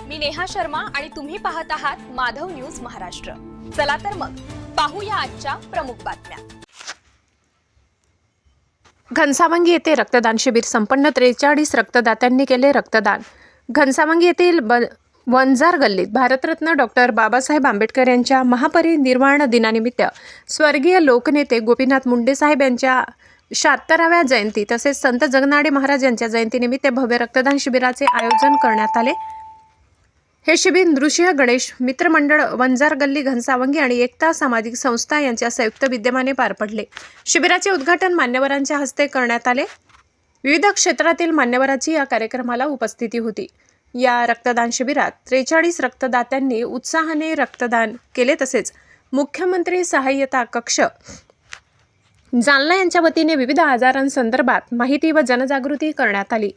मी नेहा शर्मा आणि तुम्ही पाहत आहात माधव न्यूज महाराष्ट्र। चला तर मग पाहूया आजच्या प्रमुख बातम्या। घनसावंगी येथे रक्तदान शिबिर संपन्न। 43 रक्तदात्यांनी केले रक्तदान। घनसावंगी येथील वंजार गल्लीत भारतरत्न डॉक्टर बाबासाहेब आंबेडकर यांच्या महापरिनिर्वाण दिनानिमित्त स्वर्गीय लोकनेते गोपीनाथ मुंडे साहेब यांच्या 76व्या जयंती तसेच संत जगनाडे महाराज यांच्या जयंतीनिमित्त भव्य रक्तदान शिबिराचे आयोजन करण्यात आले। हे शिबिर नृसिंह गणेश मित्र मंडळ वंजार गल्ली घनसावंगी आणि एकता सामाजिक संस्था यांच्या संयुक्त विद्यमाने पार पडले। शिबिराचे उद्घाटन मान्यवरांच्या हस्ते करण्यात आले। विविध क्षेत्रातील मान्यवरांची या कार्यक्रमाला उपस्थिती होती। या रक्तदान शिबिरात 43 रक्तदात्यांनी उत्साहाने रक्तदान केले। तसेच मुख्यमंत्री सहाय्यता कक्ष जालना यांच्या वतीने विविध आजारांसंदर्भात माहिती व जनजागृती करण्यात आली।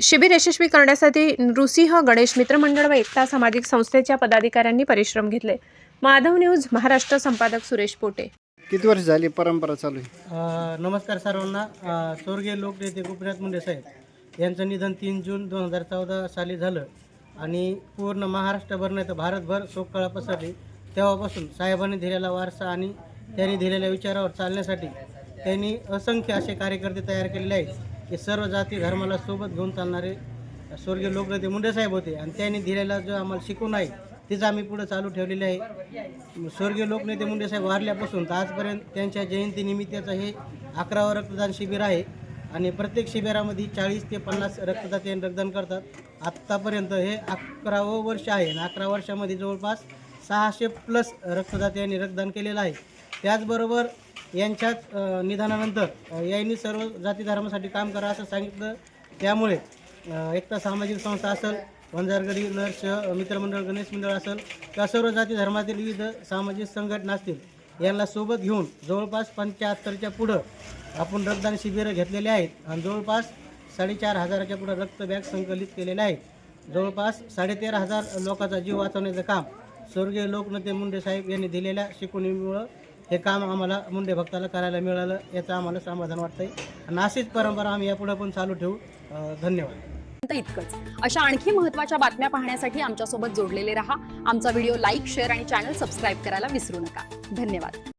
शिबिर यशस्वी करण्यासाठी नृसिंह गणेश मित्रमंडळ व एकता सामाजिक संस्थेच्या पदाधिकाऱ्यांनी परिश्रम घेतले। माधव न्यूज महाराष्ट्र संपादक सुरेश पोटे। किती वर्ष झाली परंपरा चालू आहे? नमस्कार सर्वांना। स्वर्गीय लोकनेते गोपीनाथ मुंडे साहेब यांचं निधन 3 जून 2014 साली झालं आणि पूर्ण महाराष्ट्रभर नाही तर भारतभर शोककळा पसरली। तेव्हापासून साहेबांनी दिलेला वारसा आणि त्यांनी दिलेल्या विचारावर चालण्यासाठी त्यांनी असंख्य असे कार्यकर्ते तयार केलेले आहेत की सर्व जाती धर्माला सोबत घेऊन चालणारे स्वर्गीय लोकनेते मुंडे साहेब होते आणि त्यांनी दिलेला जो आम्हाला शिकून आहे तीच आम्ही पुढे चालू ठेवलेली आहे। स्वर्गीय लोकनेते मुंडे साहेब वारल्यापासून तर आजपर्यंत त्यांच्या जयंतीनिमित्ताचं हे 11वं रक्तदान शिबिर आहे आणि प्रत्येक शिबिरामध्ये 40 ते 50 रक्तदाते रक्तदान करतात। आत्तापर्यंत हे 11वं वर्ष आहे आणि 11 वर्षामध्ये जवळपास 600+ रक्तदात्यांनी रक्तदान केलेलं आहे। त्याचबरोबर यांच्याच निधनानंतर यांनी सर्व जाती धर्मासाठी काम करा असं सांगितलं। त्यामुळे एकता सामाजिक संस्था असेल, वंजारगडी नर्स मित्रमंडळ गणेश मंडळ असेल किंवा सर्व जाती धर्मातील विविध सामाजिक संघटना असतील यांना सोबत घेऊन जवळपास 75च्या पुढं आपण रक्तदान शिबिरं घेतलेले आहेत आणि जवळपास 4,500च्या पुढं रक्त बॅग संकलित केलेले आहेत। जवळपास 13,500 लोकांचा जीव वाचवण्याचं काम स्वर्गीय लोकनेते मुंडे साहेब यांनी दिलेल्या शिकवणीमुळं हे काम आम्हाला मुंडे भक्ताला करायला मिळालं, याचं आम्हाला समाधान वाटतंय आणि अशीच परंपरा आम्ही यापुढे पण चालू ठेवू। धन्यवाद। इतकंच। अशा आणखी महत्त्वाच्या बातम्या पाहण्यासाठी आमच्यासोबत जोडलेले रहा। आमचा व्हिडिओ लाईक, शेअर आणि चॅनल सबस्क्राईब करायला विसरू नका। धन्यवाद।